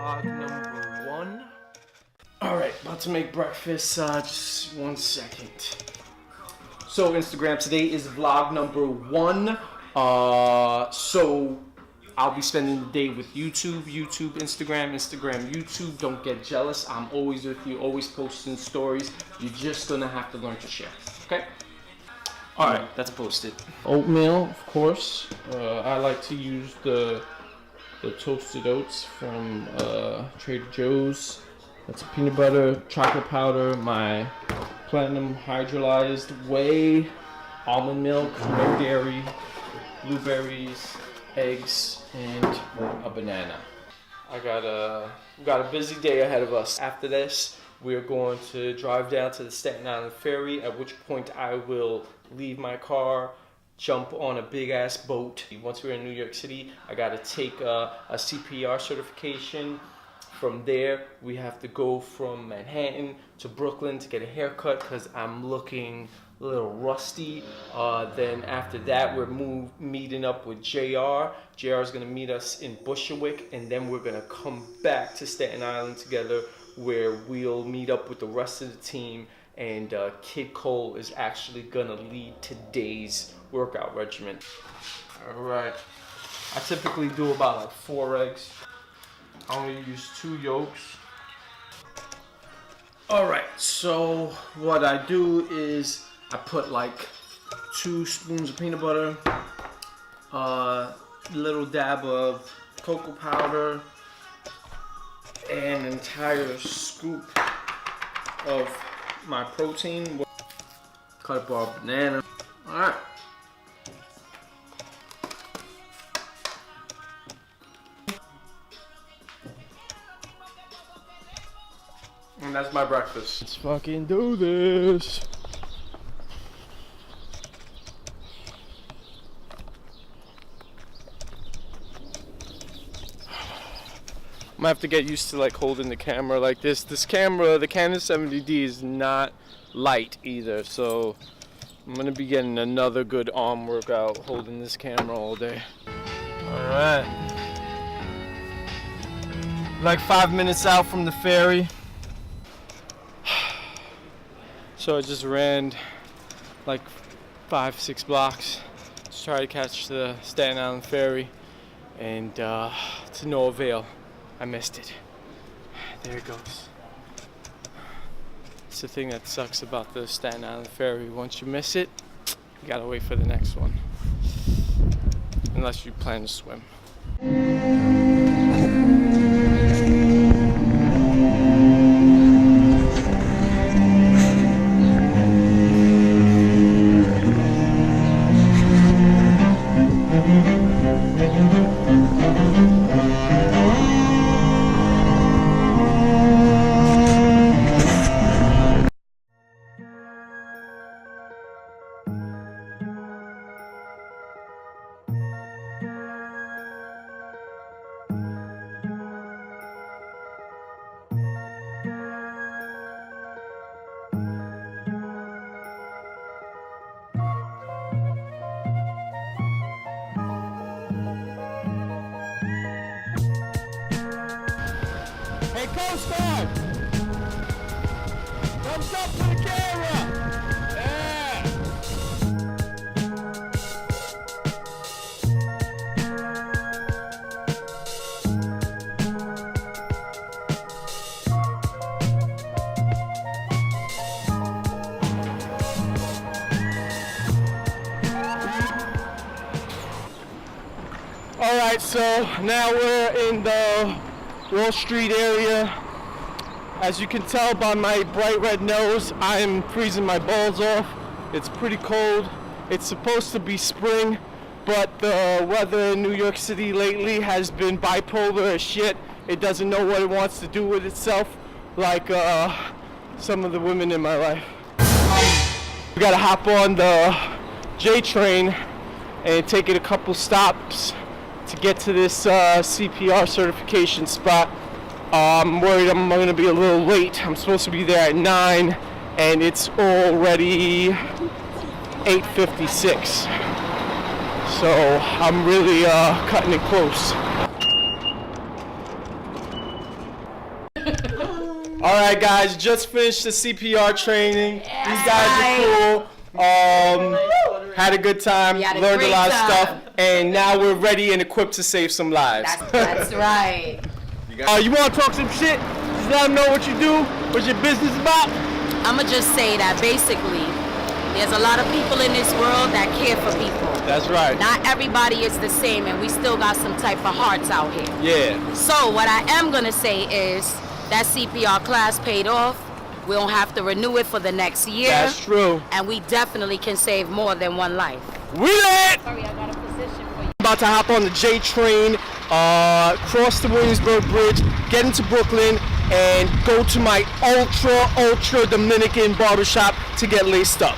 vlog number 1. Alright, about to make breakfast, just 1 second. So Instagram, today is vlog number 1. So I'll be spending the day with YouTube, Instagram, YouTube. Don't get jealous. I'm always with you, always posting stories. You're just gonna have to learn to share, okay? Alright, that's posted. Oatmeal, of course. I like to use the toasted oats from Trader Joe's. That's peanut butter, chocolate powder, my platinum hydrolyzed whey, almond milk, no dairy, blueberries, eggs, and a banana. I got a busy day ahead of us. After this, we're going to drive down to the Staten Island ferry, at which point I will leave my car, jump on a big ass boat. Once we're in New York City, I gotta take a CPR certification. From there, we have to go from Manhattan to Brooklyn to get a haircut because I'm looking a little rusty. Then after that, we're meeting up with JR. JR is gonna meet us in Bushwick, and then we're gonna come back to Staten Island together, where we'll meet up with the rest of the team, and Kid Cole is actually gonna lead today's workout regimen. All right, I typically do about like 4 eggs. I only use 2 yolks. All right, so what I do is I put like 2 spoons of peanut butter, a little dab of cocoa powder, and an entire scoop of my protein. Cut up our banana. All right. And that's my breakfast. Let's fucking do this. I'm gonna have to get used to like holding the camera like this. This camera, the Canon 70D, is not light either, so I'm gonna be getting another good arm workout holding this camera all day. All right. Like 5 minutes out from the ferry. So I just ran like 5-6 blocks to try to catch the Staten Island ferry, and to no avail. I missed it. There it goes. It's the thing that sucks about the Staten Island ferry. Once you miss it, you gotta wait for the next one. Unless you plan to swim. Hey, Coast Guard! Thumbs up to the camera! Yeah! All right, so now we're in the Wall Street area. As you can tell by my bright red nose, I'm freezing my balls off. It's pretty cold. It's supposed to be spring, but the weather in New York City lately has been bipolar as shit. It doesn't know what it wants to do with itself, like some of the women in my life. We gotta hop on the J train and take it a couple stops to get to this CPR certification spot. I'm worried I'm going to be a little late. I'm supposed to be there at 9, and it's already 8:56. So I'm really cutting it close. All right, guys, just finished the CPR training. These guys are cool. Had a good time, learned a lot of stuff, and now we're ready and equipped to save some lives. That's right. You want to talk some shit? Just let them know what you do, what your business about. I'ma just say that basically, there's a lot of people in this world that care for people. That's right. Not everybody is the same, and we still got some type of hearts out here. Yeah. So what I am gonna say is that CPR class paid off. We don't have to renew it for the next year. That's true. And we definitely can save more than one life. We lit! Sorry, I got a position for you. About to hop on the J train, cross the Williamsburg Bridge, get into Brooklyn, and go to my ultra Dominican barbershop to get laced up.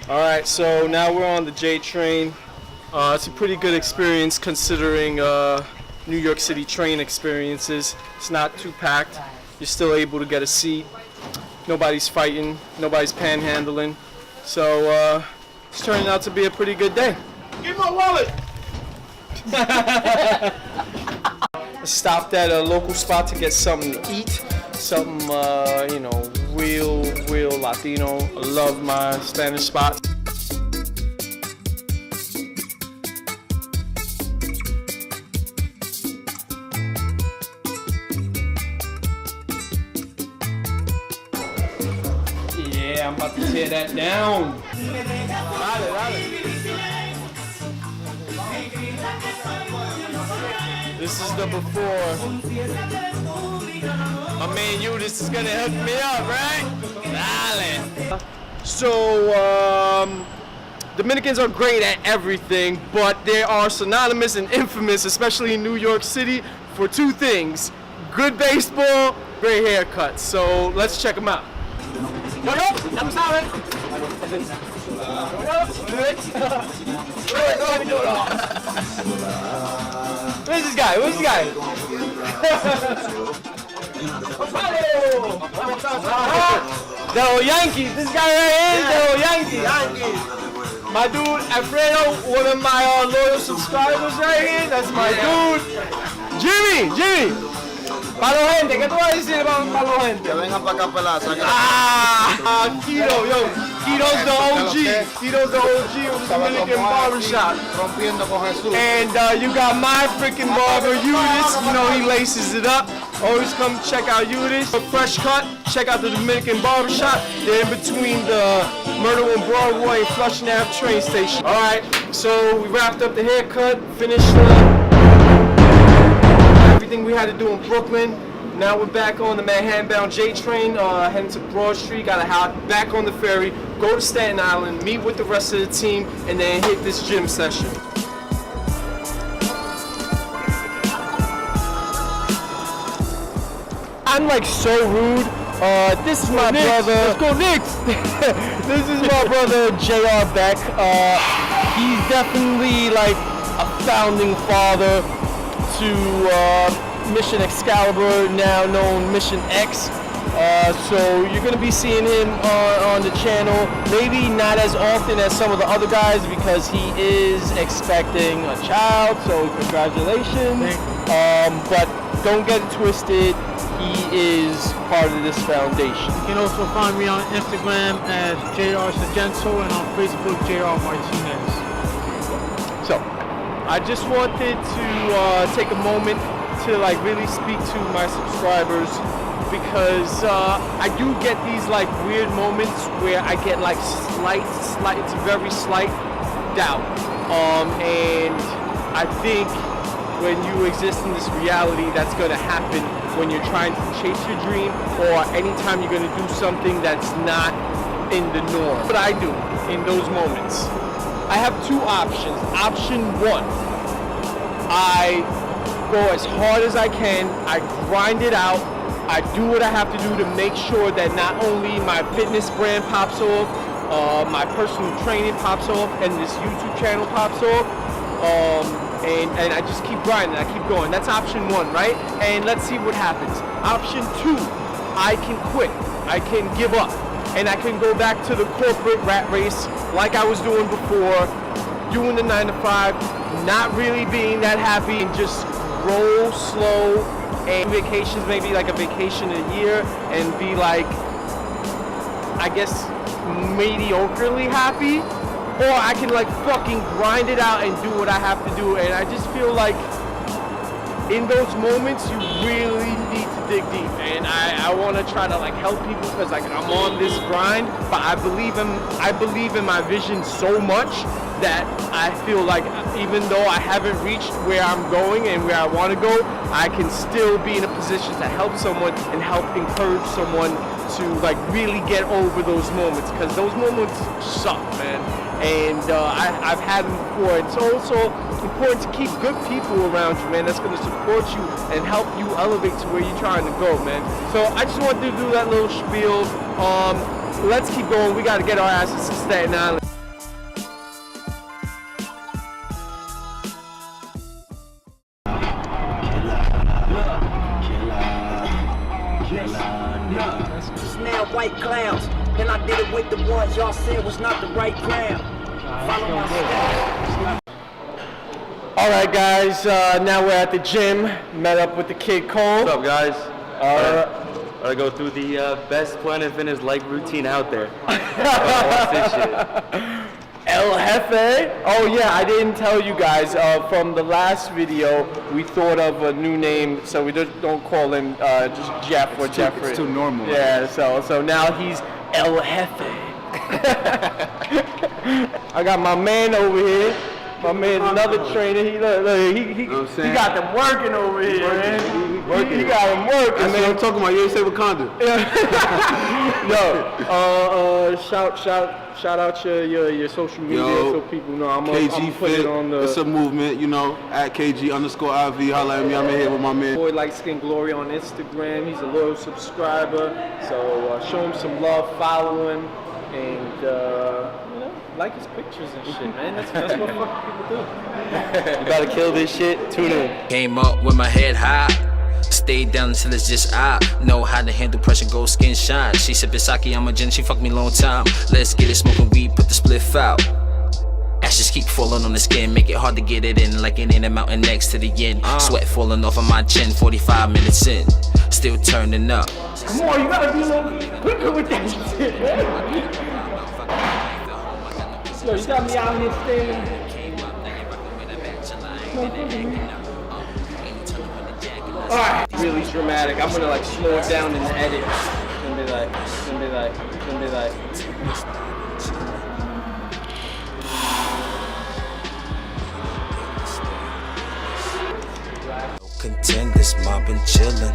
All right, so now we're on the J train. It's a pretty good experience considering New York City train experiences. It's not too packed. You're still able to get a seat. Nobody's fighting. Nobody's panhandling. So it's turning out to be a pretty good day. Give me my wallet! I stopped at a local spot to get something to eat. Something, you know, real Latino. I love my Spanish spots. Yeah, I'm about to tear that down. This is the before. My man Judas is gonna hook me up, right? Dale. So, Dominicans are great at everything, but they are synonymous and infamous, especially in New York City, for two things: good baseball, great haircuts. So let's check them out. Where's this guy? Where's this guy? The old Yankees. This guy right here is the old Yankees. My dude Alfredo, one of my loyal subscribers right here. That's my dude. Jimmy. Para la gente, ¿qué tú vas a decir para la gente? Que vengan para acá para la Keto, yo. Keto's the OG. Keto's the OG of the Dominican barbershop. Rompiendo con Jesús. And you got my freaking barber, Judas. You know he laces it up. Always come check out Judas. A fresh cut. Check out the Dominican barbershop. They're in between the Myrtle and Broadway and Flushing Ave train station. All right, so we wrapped up the haircut, finished everything we had to do in Brooklyn. Now we're back on the Manhattan-bound J train, heading to Broad Street. Gotta hop back on the ferry, go to Staten Island, meet with the rest of the team, and then hit this gym session. I'm like so rude. This is my brother. Let's go Knicks. This is my brother J.R. Beck. He's definitely like a founding father to Mission Excalibur, now known Mission X. So you're gonna be seeing him on the channel, maybe not as often as some of the other guys because he is expecting a child, so congratulations. But don't get it twisted, he is part of this foundation. You can also find me on Instagram as JR Sargento and on Facebook JR Martinez. So I just wanted to take a moment to like really speak to my subscribers because I do get these like weird moments where I get like slight, it's very slight doubt. And I think when you exist in this reality, that's gonna happen when you're trying to chase your dream or anytime you're gonna do something that's not in the norm. What I do in those moments, I have two options. Option one, I go as hard as I can, I grind it out, I do what I have to do to make sure that not only my fitness brand pops off, my personal training pops off, and this YouTube channel pops off, and I just keep grinding, I keep going. That's option one, right? And let's see what happens. Option two, I can quit, I can give up, and I can go back to the corporate rat race like I was doing before, doing the 9 to 5, not really being that happy, and just roll slow. And vacations, maybe like a vacation a year, and be like, I guess, mediocrely happy. Or I can like fucking grind it out and do what I have to do. And I just feel like in those moments you really need to dig deep. And I want to try to like help people because like I'm on this grind, but I believe in my vision so much that I feel like even though I haven't reached where I'm going and where I want to go, I can still be in a position to help someone and help encourage someone to like really get over those moments, because those moments suck, man. And I've had them before. It's also important to keep good people around you, man, that's going to support you and help you elevate to where you're trying to go, man. So I just wanted to do that little spiel. Let's keep going. We got to get our asses to Staten Island. Now white clouds, and I did it with the ones y'all said was not the right crowd. Follow my steps. All right, guys. Now we're at the gym. Met up with the kid Cole. What's up, guys? I go through the best Planet Fitness like routine out there. Watch this shit. El Jefe. Oh yeah, I didn't tell you guys. From the last video, we thought of a new name, so we don't call him just Jeff or Jeffrey. It's too normal. Yeah. So now he's El Jefe. I got my man over here. My man, another trainer. He got them working over here, man. He got them working, That's man. what I'm talking about. You ain't say Wakanda. Yo, shout out your social media so people know. I'm KG put Fit. it on the. It's a movement, you know. At KG_IV. Holla at me. I'm in here with my man. Boy Light Skin Glory on Instagram. He's a loyal subscriber. So show him some love, follow him, and you know, like his pictures and shit, man. That's what fucking people do. You gotta kill this shit. Tune in. Came up with my head high. Stayed down until it's just I know how to handle pressure, gold skin shine. She sippin' sake, I'm a gin, she fucked me long time. Let's get it, smoking weed, put the spliff out. Ashes keep falling on the skin, make it hard to get it in, like it ain't a mountain next to the yin. Sweat falling off of my chin, 45 minutes in, still turning up. Come on, you gotta be a little quicker with that shit, man. Yo, you got me out here standing. Alright, really dramatic. I'm gonna like slow it down in the edit. It's gonna be like. Contenders mobbing, chillin'.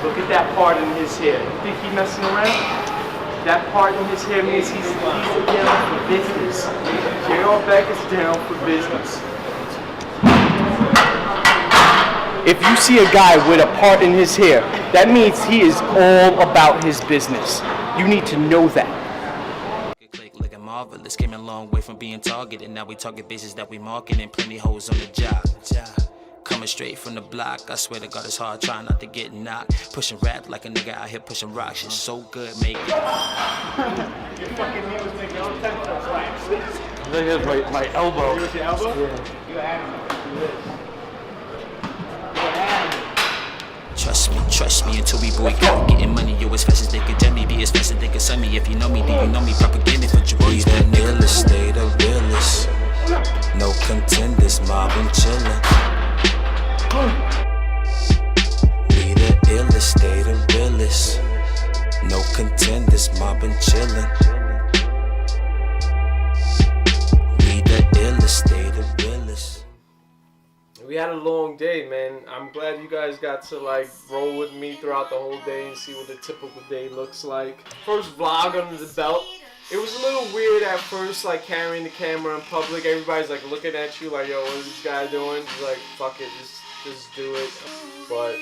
Look at that part in his hair. You think he messing around? That part in his hair means he's down for business. J.R. Beck is down for business. If you see a guy with a part in his hair, that means he is all about his business. You need to know that. Looking marvelous, came a long way from being targeted. Now we target bases that we marketing, plenty hoes on the job. Coming straight from the block, I swear to God it's hard trying not to get knocked. Pushing rap like a nigga out here pushing rocks, shit so good, make it. Your fucking knee was making all tempo slaps. I think that's my elbow. Your elbow? Yeah. You had me. Trust me until we boycott. Getting money, yo, as fast as they could jam me. Be as fast as they could send me. If you know me, do you know me? Propaganda for your boys, that nigga. Realist, state of realist. No contenders, mobbing, chillin'. We the illest, state of realist. No contenders, mobbing, chillin'. We the illest, state of realist. We had a long day, man. I'm glad you guys got to like roll with me throughout the whole day and see what the typical day looks like. First vlog under the belt. It was a little weird at first, like carrying the camera in public. Everybody's like looking at you like, yo, what is this guy doing? He's like, fuck it, just do it. But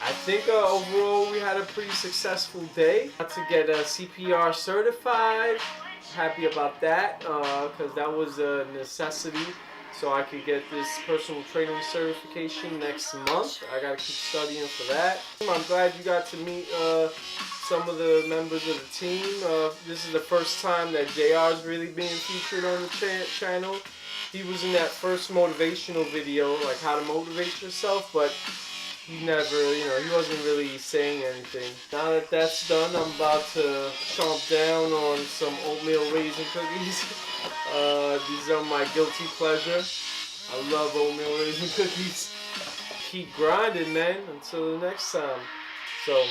I think overall we had a pretty successful day. Got to get CPR certified. Happy about that, because that was a necessity. so I could get this personal training certification next month. I gotta keep studying for that. I'm glad you got to meet some of the members of the team. This is the first time that JR is really being featured on the channel. He was in that first motivational video, like how to motivate yourself, but he never, you know, he wasn't really saying anything. Now that that's done, I'm about to chomp down on some oatmeal raisin cookies. These are my guilty pleasure. I love oatmeal raisin cookies. Keep grinding, man, until the next time. So,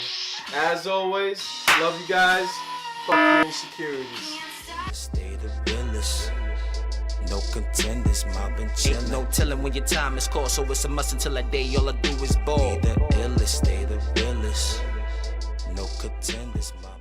as always, love you guys. Fuck your insecurities. Stay the realest. No contenders, mob and chillin'. Ain't no telling when your time is called, so it's a must until that day. All I do is ball. Stay the illest, stay the realest. No contenders, mob.